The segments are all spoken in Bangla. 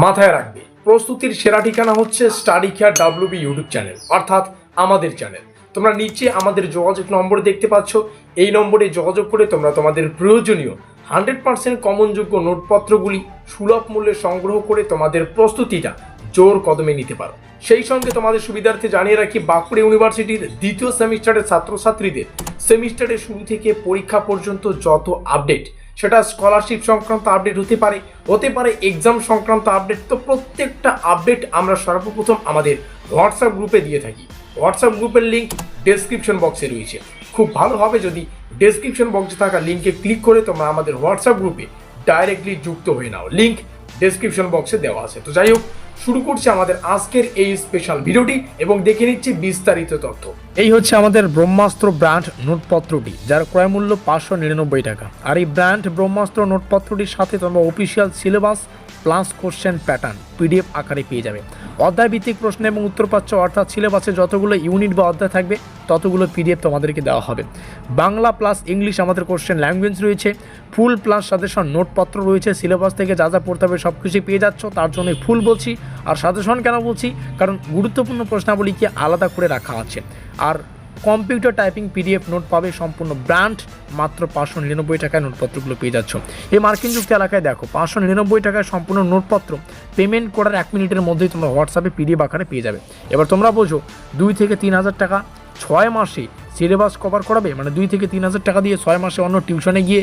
মাথায় রাখবে, প্রস্তুতির সেরা ঠিকানা হচ্ছে study care WB YouTube channel, অর্থাৎ আমাদের চ্যানেল। তোমরা নিচে আমাদের যোগাযোগ নম্বর দেখতে পাচ্ছ। এই নম্বরে যোগাযোগ করে তোমরা তোমাদের প্রয়োজনীয় 100% কমনযোগ্য নোটপত্রগুলি সুলভ মূল্যে সংগ্রহ করে তোমাদের প্রস্তুতিটা জোর কদমে নিতে পারো। সেই সঙ্গে তোমাদের সুবিধার্থে জানিয়ে রাখি, বাঁকুড়া ইউনিভার্সিটির দ্বিতীয় সেমিস্টারের ছাত্রছাত্রীদের সেমিস্টারের শুরু থেকে পরীক্ষা পর্যন্ত যত আপডেট, সেটা স্কলারশিপ সংক্রান্ত আপডেট হতে পারে এক্সাম সংক্রান্ত আপডেট, তো প্রত্যেকটা আপডেট আমরা সর্বপ্রথম আমাদের হোয়াটসঅ্যাপ গ্রুপে দিয়ে থাকি। হোয়াটসঅ্যাপ গ্রুপের লিঙ্ক ডেসক্রিপশন বক্সে রয়েছে। খুব ভালো হবে যদি ডেসক্রিপশন বক্সে থাকা লিঙ্কে ক্লিক করে তোমরা আমাদের হোয়াটসঅ্যাপ গ্রুপে ডাইরেক্টলি যুক্ত হয়ে নাও। লিঙ্ক ডেসক্রিপশন বক্সে দেওয়া আছে। তো যাই হোক, শুরু করছি আমাদের আজকের এই স্পেশাল ভিডিওটি এবং দেখে নিচ্ছি বিস্তারিত তথ্য। এই হচ্ছে আমাদের ব্রহ্মাস্ত্র ব্র্যান্ড নোটপত্রটি, যার ক্রয় মূল্য 599 টাকা। আর এই ব্র্যান্ড ব্রহ্মাস্ত্র নোটপত্রটির সাথে তোমরা official syllabus plus question pattern PDF আকারে পেয়ে যাবে। অধ্যায় ভিত্তিক প্রশ্ন এবং উত্তর পাচ্ছ, অর্থাৎ সিলেবাসে যতগুলো ইউনিট বা অধ্যায় থাকবে ততগুলো PDF তোমাদেরকে দেওয়া হবে। বাংলা প্লাস ইংলিশ আমাদের কোশ্চেন ল্যাঙ্গুয়েজ রয়েছে। ফুল প্লাস সাজেশন নোটপত্র রয়েছে। সিলেবাস থেকে যা যা পড়তে হবে সব কিছুই পেয়ে যাচ্ছ, তার জন্য ফুল বলছি। আর সাজেশন কেন বলছি, কারণ গুরুত্বপূর্ণ প্রশ্নাবলীকে আলাদা করে রাখা আছে। আর কম্পিউটার টাইপিং PDF নোট পাবে সম্পূর্ণ ব্র্যান্ড, মাত্র 599 টাকায় নোটপত্রগুলো পেয়ে যাচ্ছ। এই মার্কিন যুক্ত এলাকায় দেখো 599 টাকায় সম্পূর্ণ নোটপত্র পেমেন্ট করার 1 মিনিটের মধ্যেই তোমরা হোয়াটসঅ্যাপে PDF আকারে পেয়ে যাবে। এবার তোমরা বোঝো 2 থেকে 3 হাজার টাকা 6 মাসে সিলেবাস কভার করাবে, মানে 2 থেকে 3 হাজার টাকা দিয়ে 6 মাসে অন্য টিউশনে গিয়ে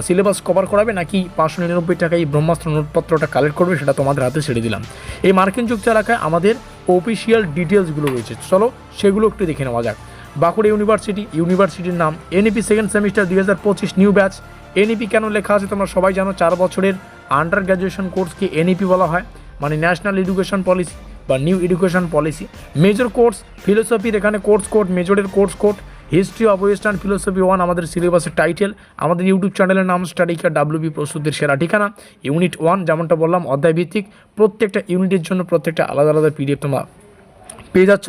সিলেবাস কভার করাবে, নাকি 599 টাকায় এই ব্রহ্মাস্ত্র নোটপত্রটা কালেক্ট করবে, সেটা তোমাদের হাতে ছেড়ে দিলাম। এই মার্কিন যুক্ত এলাকায় আমাদের অফিসিয়াল ডিটেলসগুলো রয়েছে, চলো সেগুলো একটু দেখে নেওয়া যাক। বাঁকুড়া ইউনিভার্সিটির নাম NEP second semester 2025 new batch. NEP কেন লেখা আছে তোমরা সবাই জানো, 4 বছরের আন্ডার গ্র্যাজুয়েশন কোর্সকে NEP বলা হয়, মানে ন্যাশনাল এডুকেশন পলিসি বা new education policy. Major course ফিলোসফির এখানে কোর্স কোড, মেজরের course code. History of western philosophy 1 আমাদের সিলেবাসের টাইটেল। আমাদের ইউটিউব চ্যানেলের নাম স্টাডি কেয়ার WB প্রস্তুতির সেরা ঠিকানা। ইউনিট 1 যেমনটা বললাম অধ্যায় ভিত্তিক, প্রত্যেকটা ইউনিটের জন্য প্রত্যেকটা আলাদা আলাদা PDF তোমরা পেয়ে যাচ্ছ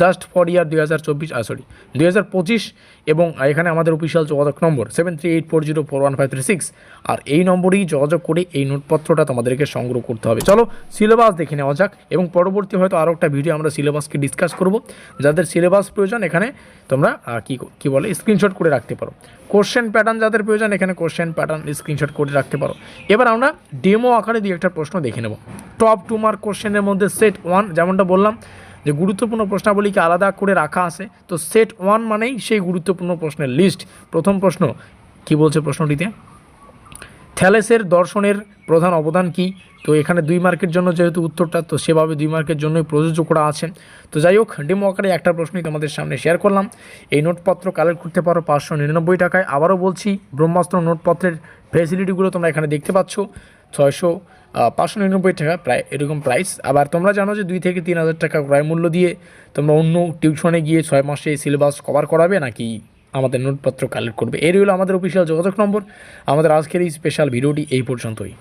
জাস্ট ফর ইয়ার 2025, এবং এখানে আমাদের অফিসিয়াল যোগাযোগ নম্বর 7384041536। আর এই নম্বরেই যোগাযোগ করে এই নোটপত্রটা তোমাদেরকে সংগ্রহ করতে হবে। চলো সিলেবাস দেখে নেওয়া যাক, এবং পরবর্তী হয়তো আরও একটা ভিডিও আমরা সিলেবাসকে ডিসকাস করব। যাদের সিলেবাস প্রয়োজন এখানে তোমরা কী বলে স্ক্রিনশট করে রাখতে পারো। কোশ্চেন প্যাটার্ন যাদের প্রয়োজন এখানে কোশ্চেন প্যাটার্ন স্ক্রিনশট করে রাখতে পারো। এবার আমরা ডেমো আকারে 2-1টা প্রশ্ন দেখে নেব। টপ 2 মার্ক কোশ্চেনের মধ্যে সেট 1, যেমনটা বললাম যে গুরুত্বপূর্ণ প্রশ্নাবলীকে আলাদা করে রাখা আছে, তো সেট 1 মানেই সেই গুরুত্বপূর্ণ প্রশ্নের লিস্ট। প্রথম প্রশ্ন কি বলছে প্রশ্নটিতে, থ্যালেসের দর্শনের প্রধান অবদান কি? তো এখানে 2 মার্কের জন্য যেহেতু উত্তরটা, তো সেভাবে 2 মার্কের জন্যই প্রযোজ্য করা আছে। তো যাই হোক, ডেমো আকারে একটা প্রশ্নই তোমাদের সামনে শেয়ার করলাম। এই নোটপত্র কালেক্ট করতে পারো 599 টাকায়। আবারও বলছি, ব্রহ্মাস্ত্র নোটপত্রের ফ্যাসিলিটিগুলো তোমরা এখানে দেখতে পাচ্ছ। 599 টাকা প্রায় এরকম প্রাইস। আবার তোমরা জানো যে 2 থেকে 3 হাজার টাকা ক্রয় মূল্য দিয়ে তোমরা অন্য টিউশনে গিয়ে 6 মাসে সিলেবাস কভার করাবে, নাকি আমাদের নোটপত্র কালেক্ট করবে। এরই হলো আমাদের অফিসিয়াল যোগাযোগ নম্বর। আমাদের আজকের এই স্পেশাল ভিডিওটি এই পর্যন্তই।